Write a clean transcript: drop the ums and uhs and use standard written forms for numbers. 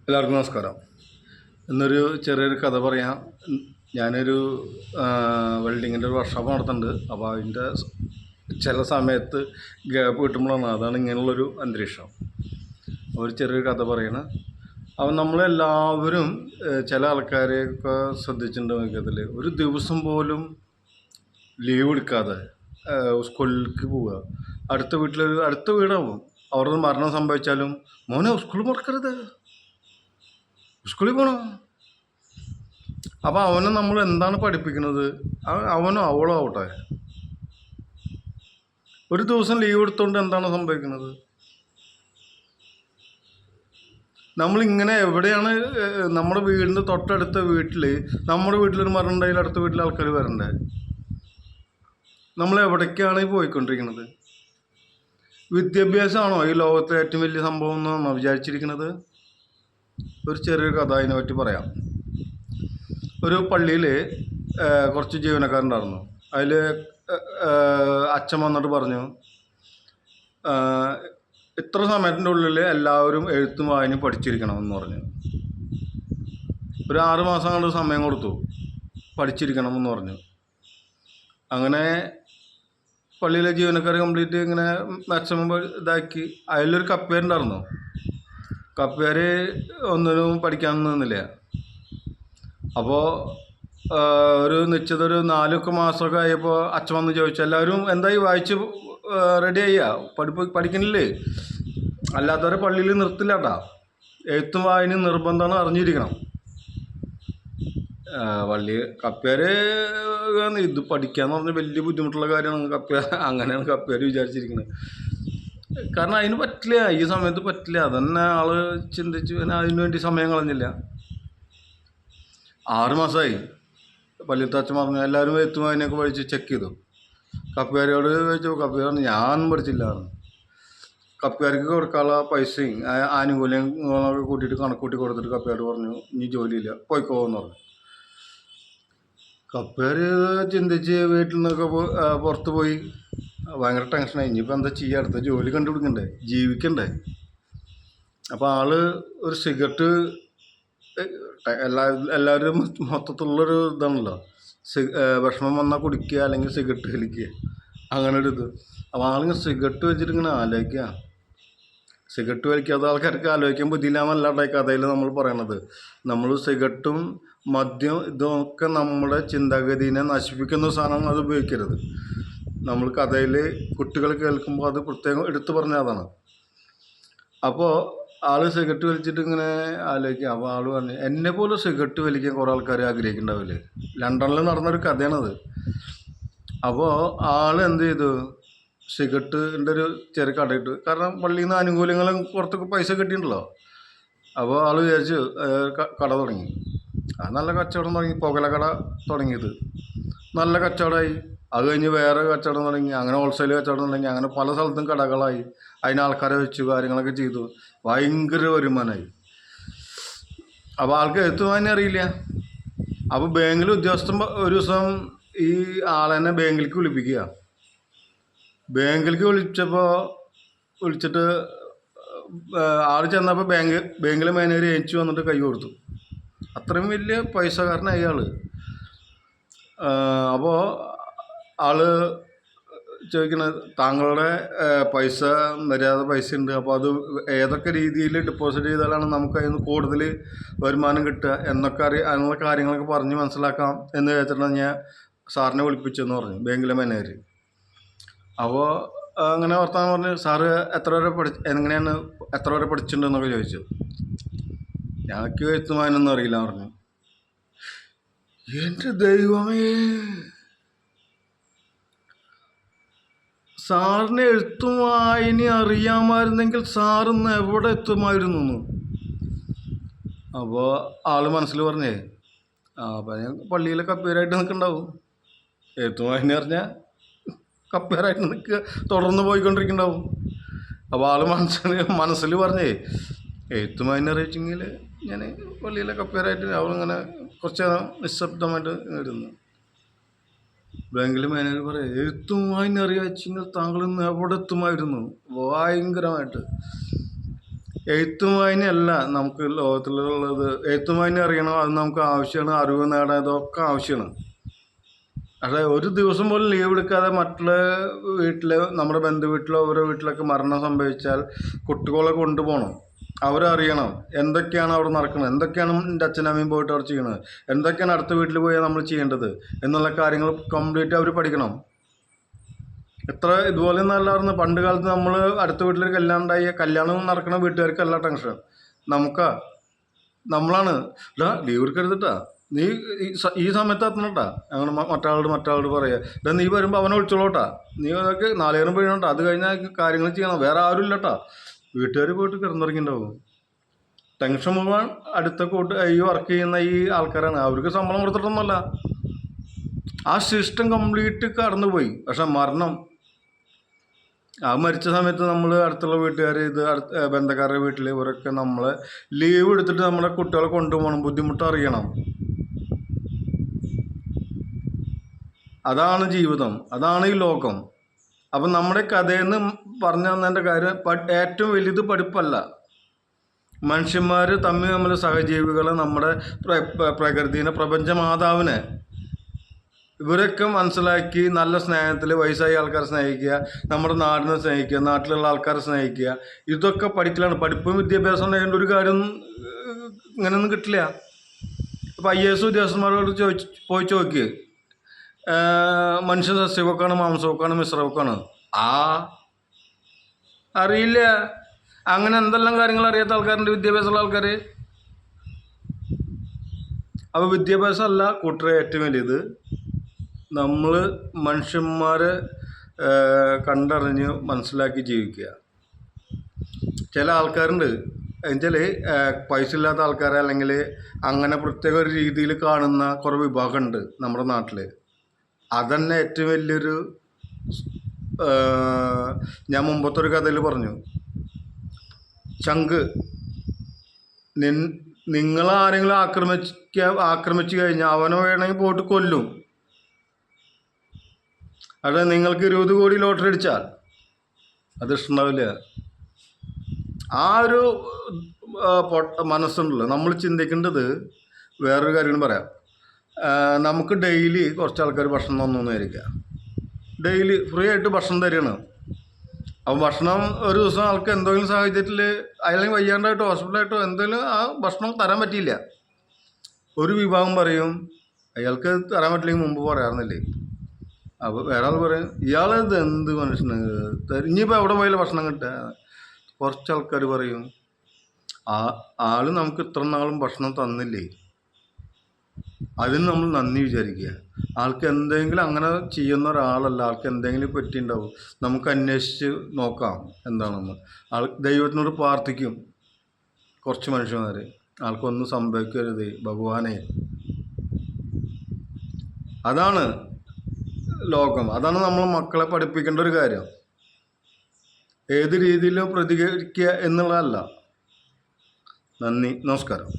എല്ലാവർക്കും നമസ്കാരം. ഇന്നൊരു ചെറിയൊരു കഥ പറയാം. ഞാനൊരു വെൽഡിങ്ങിൻ്റെ ഒരു വർക്ക്ഷോപ്പ് നടത്തുന്നുണ്ട്. അപ്പോൾ അതിൻ്റെ ചില സമയത്ത് ഗ്യാപ്പ് കിട്ടുമ്പോഴാണ് അതാണ് ഇങ്ങനെയുള്ളൊരു അന്തരീക്ഷം. ഒരു ചെറിയൊരു കഥ പറയണം. അപ്പം നമ്മളെല്ലാവരും ചില ആൾക്കാരെയൊക്കെ ശ്രദ്ധിച്ചിട്ടുണ്ട്. നോക്കിയതിൽ ഒരു ദിവസം പോലും ലീവ് എടുക്കാതെ സ്കൂളിലേക്ക് പോവുക. അടുത്ത വീടാവും. അവരുടെ മരണം സംഭവിച്ചാലും മോനെ സ്കൂൾ മുടക്കരുത്, സ്കൂളിൽ പോകണം. അപ്പോൾ അവനെ നമ്മൾ എന്താണ് പഠിപ്പിക്കുന്നത്? അവനോ അവളോ ആവട്ടെ, ഒരു ദിവസം ലീവ് എടുത്തുകൊണ്ട് എന്താണ് സംഭവിക്കുന്നത്? നമ്മളിങ്ങനെ എവിടെയാണ് നമ്മുടെ വീടിൻ്റെ തൊട്ടടുത്ത വീട്ടിൽ, നമ്മുടെ വീട്ടിലൊരു മരണം ഉണ്ടായാലും അടുത്ത വീട്ടിലെ ആൾക്കാർ വരണ്ടേ? നമ്മൾ എവിടേക്കാണ് പോയിക്കൊണ്ടിരിക്കുന്നത്? വിദ്യാഭ്യാസമാണോ ഈ ലോകത്തെ ഏറ്റവും വലിയ സംഭവം എന്നാണോ വിചാരിച്ചിരിക്കുന്നത്? ഒരു ചെറിയൊരു കഥ അതിനെ പറ്റി പറയാം. ഒരു പള്ളിയിൽ കുറച്ച് ജീവനക്കാരുണ്ടായിരുന്നു. അതിൽ അച്ഛൻ വന്നിട്ട് പറഞ്ഞു, ഇത്ര സമയത്തിൻ്റെ ഉള്ളിൽ എല്ലാവരും എഴുത്തും വായനയും പഠിച്ചിരിക്കണമെന്ന് പറഞ്ഞു. ഒരു 6 മാസം കൊണ്ട് സമയം കൊടുത്തു, പഠിച്ചിരിക്കണമെന്ന് പറഞ്ഞു. അങ്ങനെ പള്ളിയിലെ ജീവനക്കാർ കംപ്ലീറ്റ് ഇങ്ങനെ മാക്സിമം ഇതാക്കി. അതിലൊരു കപ്പേരുണ്ടായിരുന്നു. കപ്പേർ ഒന്നിനും പഠിക്കാൻ നിന്നില്ല. അപ്പോൾ ഒരു നിശ്ചിത ഒരു 4 മാസമൊക്കെ ആയപ്പോൾ അച്ഛൻ വന്ന് ചോദിച്ചു, എല്ലാവരും എന്തായി വായിച്ച് റെഡി ആയില്ല? പഠിക്കുന്നില്ലേ? അല്ലാത്തവരെ പള്ളിയിൽ നിർത്തില്ല കേട്ടോ, എഴുത്തും വായനയും നിർബന്ധമാണ്, അറിഞ്ഞിരിക്കണം. കപ്പേർ ഇത് പഠിക്കാന്ന് പറഞ്ഞാൽ വലിയ ബുദ്ധിമുട്ടുള്ള കാര്യമാണ്. അങ്ങനെയാണ് കപ്പേർ വിചാരിച്ചിരിക്കുന്നത്. കാരണം അതിന് പറ്റില്ല, ഈ സമയത്ത് പറ്റില്ല. അതന്നെ ആള് ചിന്തിച്ചു, അതിനു വേണ്ടി സമയം കളഞ്ഞില്ല. 6 മാസമായി. പള്ളിയിലത്തെ അച്ഛൻ പറഞ്ഞു എല്ലാവരും എഴുത്തും വായനയൊക്കെ പഠിച്ച് ചെക്ക് ചെയ്തു. കപ്പുകാരോട് ചോദിച്ചു. കപ്പുകാർ പറഞ്ഞു ഞാനൊന്നും പഠിച്ചില്ല. കപ്പുകാർക്ക് കൊടുക്കാനുള്ള പൈസയും ആനുകൂല്യങ്ങളൊക്കെ കൂട്ടിയിട്ട് കണക്കൂട്ടി കൊടുത്തിട്ട് കപ്പുകാർ പറഞ്ഞു ഇനി ജോലിയില്ല, പോയിക്കോന്ന് പറഞ്ഞു. കപ്പുകാർ ചിന്തിച്ച് വീട്ടിൽ നിന്നൊക്കെ പുറത്ത് പോയി. ഭയങ്കര ടെൻഷനായി. ഇനിയിപ്പോൾ എന്താ ചെയ്യുക? അടുത്ത ജോലി കണ്ടുപിടിക്കണ്ടേ, ജീവിക്കണ്ടേ? അപ്പോൾ ആള് ഒരു സിഗരറ്റ്, എല്ലാവരും മൊത്തത്തിലുള്ളൊരു ഇതാണല്ലോ, വിഷമം വന്നാൽ കുടിക്കുക, അല്ലെങ്കിൽ സിഗരറ്റ് വലിക്കുക, അങ്ങനെ ഒരു ഇത്. അപ്പോൾ ആളിങ്ങനെ സിഗരറ്റ് വെച്ചിട്ട് ഇങ്ങനെ ആലോചിക്കുക. സിഗരറ്റ് വലിക്കാത്ത ആൾക്കാർക്ക് ആലോചിക്കാൻ ബുദ്ധിയില്ലാന്നല്ല ഈ കഥയിൽ നമ്മൾ പറയണത്. നമ്മൾ സിഗരറ്റും മദ്യം ഇതൊക്കെ നമ്മുടെ ചിന്താഗതിനെ നശിപ്പിക്കുന്ന സാധനം, അത് ഉപയോഗിക്കരുത്. നമ്മൾ കഥയിൽ കുട്ടികൾ കേൾക്കുമ്പോൾ അത് പ്രത്യേകം എടുത്തു പറഞ്ഞതാണ്. അപ്പോൾ ആള് സിഗരറ്റ് വലിച്ചിട്ട് ഇങ്ങനെ ആലോചിക്കുക. അപ്പോൾ ആള് പറഞ്ഞു എന്നെ പോലെ സിഗരറ്റ് വലിക്കാൻ കുറേ ആൾക്കാർ ആഗ്രഹിക്കുന്നുണ്ടാവില്ലേ. ലണ്ടനിൽ നടന്നൊരു കഥയാണത്. അപ്പോൾ ആള് എന്ത് ചെയ്തു, സിഗരറ്റിൻ്റെ ഒരു ചെറിയ കട ഇട്ടു. കാരണം പള്ളിയിൽ നിന്ന് ആനുകൂല്യങ്ങളും പുറത്തൊക്കെ പൈസ കിട്ടിയിട്ടുണ്ടല്ലോ. അപ്പോൾ ആള് വിചാരിച്ചു കട തുടങ്ങി. നല്ല കച്ചവടം തുടങ്ങി. പുകലക്കട തുടങ്ങിയത് നല്ല കച്ചവടമായി. അത് കഴിഞ്ഞ് വേറെ കച്ചവടം തുടങ്ങി. അങ്ങനെ ഹോൾസെയിൽ കച്ചവടം തുടങ്ങി. അങ്ങനെ പല സ്ഥലത്തും കടകളായി. അതിന് ആൾക്കാരെ വെച്ചു, കാര്യങ്ങളൊക്കെ ചെയ്തു. ഭയങ്കര വരുമാനമായി. അപ്പോൾ ആൾക്ക് എഴുത്തുവാനേ അറിയില്ല. അപ്പോൾ ബാങ്കിൽ ഉദ്യോഗസ്ഥൻ ഒരു ദിവസം ഈ ആളെന്നെ ബാങ്കിലേക്ക് വിളിപ്പിക്കുക. ബാങ്കിലേക്ക് വിളിച്ചിട്ട് ആൾ ചെന്നപ്പോൾ ബാങ്കിലെ മാനേജർ ഏച്ചു വന്നിട്ട് കൈ കൊടുത്തു. അത്രയും വലിയ പൈസക്കാരനായി ആൾ. അപ്പോൾ ആള് ചോദിക്കുന്നത് താങ്കളുടെ പൈസ മര്യാദ പൈസ ഉണ്ട്, അപ്പോൾ അത് ഏതൊക്കെ രീതിയിൽ ഡെപ്പോസിറ്റ് ചെയ്താലാണ് നമുക്ക് അതിൽ നിന്ന് കൂടുതൽ വരുമാനം കിട്ടുക എന്നൊക്കെ അതിനുള്ള കാര്യങ്ങളൊക്കെ പറഞ്ഞ് മനസ്സിലാക്കാം എന്ന് വെച്ചിട്ടാണ് ഞാൻ സാറിനെ വിളിപ്പിച്ചെന്ന് പറഞ്ഞു ബാങ്കിലെ മാനേജർ. അപ്പോൾ അങ്ങനെ വർത്താനം പറഞ്ഞ് സാറ് എത്ര വരെ പഠിച്ചിട്ടുണ്ടെന്നൊക്കെ ചോദിച്ചു. ഞങ്ങൾക്ക് എഴുത്തുമാനൊന്നും അറിയില്ല പറഞ്ഞു. എൻ്റെ ദൈവമേ, സാറിന് എഴുത്തും വായനയും അറിയാമായിരുന്നെങ്കിൽ സാറിന്ന് എവിടെ എത്തുമായിരുന്നു. അപ്പോൾ ആള് മനസ്സിൽ പറഞ്ഞേ അപ്പം ഞാൻ പള്ളിയിലെ കപ്പേരായിട്ട് നിൽക്കുന്നുണ്ടാവും. എഴുത്തും വായന അറിഞ്ഞാൽ കപ്പേരായിട്ട് നിൽക്കുക, തുടർന്ന് പോയിക്കൊണ്ടിരിക്കുന്നുണ്ടാവും. അപ്പോൾ ആള് മനസ്സിൽ പറഞ്ഞേ എഴുത്തും വായന അറിയിച്ചെങ്കിൽ ഞാൻ പള്ളിയിലെ കപ്പേരായിട്ട് അവളിങ്ങനെ കുറച്ച് നിശബ്ദമായിട്ട് ഇരുന്നു. ബാങ്കിൽ മാനേജർ പറയാം എഴുത്തും വായന അറിയാച്ചെങ്കിൽ താങ്കൾ ഇന്ന് എവിടെ എത്തുമായിരുന്നു. ഭയങ്കരമായിട്ട് എഴുത്തും വായനയല്ല നമുക്ക് ലോകത്തിലുള്ളത്. എഴുത്തും വായന അറിയണം, അത് നമുക്ക് ആവശ്യമാണ്. അറിവ് നേടാൻ ഇതൊക്കെ ആവശ്യമാണ്. പക്ഷേ ഒരു ദിവസം പോലും ലീവ് എടുക്കാതെ മറ്റുള്ള വീട്ടിൽ, നമ്മുടെ ബന്ധു വീട്ടിലോ ഓരോ വീട്ടിലൊക്കെ മരണം സംഭവിച്ചാൽ കുട്ടികളെ കൊണ്ടുപോകണം. അവരറിയണം എന്തൊക്കെയാണ് അവിടെ നടക്കുന്നത്, എന്തൊക്കെയാണ് എൻ്റെ അച്ഛനമ്മയും പോയിട്ട് അവിടെ ചെയ്യണത്, എന്തൊക്കെയാണ് അടുത്ത വീട്ടിൽ പോയാൽ നമ്മൾ ചെയ്യേണ്ടത് എന്നുള്ള കാര്യങ്ങൾ കംപ്ലീറ്റ് അവർ പഠിക്കണം. ഇത്ര ഇതുപോലെ ഒന്നല്ലായിരുന്നു പണ്ട് കാലത്ത്. നമ്മൾ അടുത്ത വീട്ടിലൊരു കല്യാണം ഉണ്ടായി, കല്യാണം നടക്കണ വീട്ടുകാർക്കല്ല ടെൻഷൻ, നമ്മളാണ്. ലീവ് എടുക്കരുതിട്ടാ, നീ ഈ സമയത്ത് എത്തണട്ടാ, അങ്ങനെ മറ്റാളോട് പറയുക, നീ വരുമ്പോൾ അവനെ വിളിച്ചോളൂട്ടാ, നീ അതൊക്കെ നാളേരം വീഴണട്ടാ, അത് കഴിഞ്ഞാൽ കാര്യങ്ങൾ ചെയ്യണം, വേറെ ആരും ഇല്ലട്ടാ. വീട്ടുകാർ പോയിട്ട് കിടന്നിറങ്ങിണ്ടാവും. ടെൻഷൻ മുഴുവൻ അടുത്ത ഈ വർക്ക് ചെയ്യുന്ന ഈ ആൾക്കാരാണ്. അവർക്ക് ശമ്പളം കൊടുത്തിട്ടൊന്നുമല്ല, ആ സിസ്റ്റം കംപ്ലീറ്റ് കടന്നുപോയി. പക്ഷെ മരണം, ആ മരിച്ച സമയത്ത് നമ്മൾ അടുത്തുള്ള വീട്ടുകാർ, ബന്ധക്കാരുടെ വീട്ടിൽ ഇവരൊക്കെ നമ്മളെ ലീവ് എടുത്തിട്ട് നമ്മുടെ കുട്ടികളെ കൊണ്ടുപോകണം, ബുദ്ധിമുട്ട് അറിയണം. അതാണ് ജീവിതം, അതാണ് ഈ ലോകം. അപ്പം നമ്മുടെ കഥയെന്ന് പറഞ്ഞു തന്നതിൻ്റെ കാര്യം, ഏറ്റവും വലുത് പഠിപ്പല്ല. മനുഷ്യന്മാർ തമ്മിൽ സഹജീവികളെ, നമ്മുടെ പ്രകൃതിനെ, പ്രപഞ്ചമാതാവിനെ, ഇവരൊക്കെ മനസ്സിലാക്കി നല്ല സ്നേഹത്തിൽ വയസ്സായ ആൾക്കാരെ സ്നേഹിക്കുക, നമ്മുടെ നാടിനെ സ്നേഹിക്കുക, നാട്ടിലുള്ള ആൾക്കാരെ സ്നേഹിക്കുക, ഇതൊക്കെ പഠിക്കലാണ്. പഠിപ്പും വിദ്യാഭ്യാസം ഉണ്ടായതുകൊണ്ട് ഒരു കാര്യം ഇങ്ങനെയൊന്നും കിട്ടില്ല. ഇപ്പോൾ IAS ഉദ്യോഗസ്ഥന്മാരോട് പോയി ചോദിക്കുക, മനുഷ്യ സസ്യവൊക്കെയാണ്, മാംസവൊക്കെയാണ്, മിശ്രവൊക്കെയാണ്? അറിയില്ല. അങ്ങനെ എന്തെല്ലാം കാര്യങ്ങൾ അറിയാത്ത ആൾക്കാരുണ്ട് വിദ്യാഭ്യാസമുള്ള ആൾക്കാർ. അപ്പോൾ വിദ്യാഭ്യാസമല്ല കൂട്ടരെ ഏറ്റവും വലിയത്. നമ്മൾ മനുഷ്യന്മാരെ കണ്ടറിഞ്ഞ് മനസ്സിലാക്കി ജീവിക്കുക. ചില ആൾക്കാരുണ്ട് എന്നുവെച്ചാൽ പൈസ ഇല്ലാത്ത ആൾക്കാരെ, അല്ലെങ്കിൽ അങ്ങനെ പ്രത്യേക ഒരു രീതിയിൽ കാണുന്ന കുറേ വിഭാഗമുണ്ട് നമ്മുടെ നാട്ടിൽ. അതന്നെ ഏറ്റവും വലിയൊരു, ഞാൻ മുമ്പത്തെ ഒരു കഥയിൽ പറഞ്ഞു, ചങ്ക്. നിങ്ങളാരെങ്കിലും ആക്രമിച്ചു കഴിഞ്ഞാൽ അവനെ വേണമെങ്കിൽ പോയിട്ട് കൊല്ലും. അത് നിങ്ങൾക്ക് 20 കോടി ലോട്ടറി അടിച്ചാൽ അത് ഇഷ്ടമുണ്ടാവില്ല. ആ ഒരു മനസ്സുണ്ടല്ലോ. നമ്മൾ ചിന്തിക്കേണ്ടത് വേറൊരു കാര്യം പറയാം. നമുക്ക് ഡെയിലി കുറച്ച് ആൾക്കാർ ഭക്ഷണം തന്നോന്നായിരിക്കുക, ഡെയിലി ഫ്രീ ആയിട്ട് ഭക്ഷണം തരികയാണ്. അപ്പോൾ ഭക്ഷണം ഒരു ദിവസം ആൾക്ക് എന്തെങ്കിലും സാഹചര്യത്തിൽ, അല്ലെങ്കിൽ വയ്യാണ്ടായിട്ടോ ഹോസ്പിറ്റലായിട്ടോ എന്തെങ്കിലും ആ ഭക്ഷണം തരാൻ പറ്റിയില്ല, ഒരു വിഭാഗം പറയും അയാൾക്ക് തരാൻ പറ്റില്ലെങ്കിൽ മുമ്പ് പറയാറുന്നില്ലേ. അപ്പോൾ വേറെ ആൾ പറയും ഇയാളത് എന്ത് മനുഷ്യന്, ഇനിയിപ്പോൾ എവിടെ പോയാലും ഭക്ഷണം കിട്ടുക. കുറച്ച് ആൾക്കാർ പറയും ആൾ നമുക്ക് ഇത്ര നാളും ഭക്ഷണം തന്നില്ലേ, അതിന് നമ്മൾ നന്ദി വിചാരിക്കുക. ആൾക്ക് എന്തെങ്കിലും അങ്ങനെ ചെയ്യുന്ന ഒരാളല്ല, ആൾക്ക് എന്തെങ്കിലും പറ്റിയിട്ടുണ്ടാവും, നമുക്ക് അന്വേഷിച്ച് നോക്കാം എന്താണെന്ന്. ദൈവത്തിനോട് പ്രാർത്ഥിക്കും കുറച്ച് മനുഷ്യന്മാർ, ആൾക്കൊന്നും സംഭവിക്കരുത് ഭഗവാനെ. അതാണ് ലോകം, അതാണ് നമ്മൾ മക്കളെ പഠിപ്പിക്കേണ്ട ഒരു കാര്യം. ഏത് രീതിയിലും പ്രതികരിക്കുക എന്നുള്ളതല്ല. നന്ദി, നമസ്കാരം.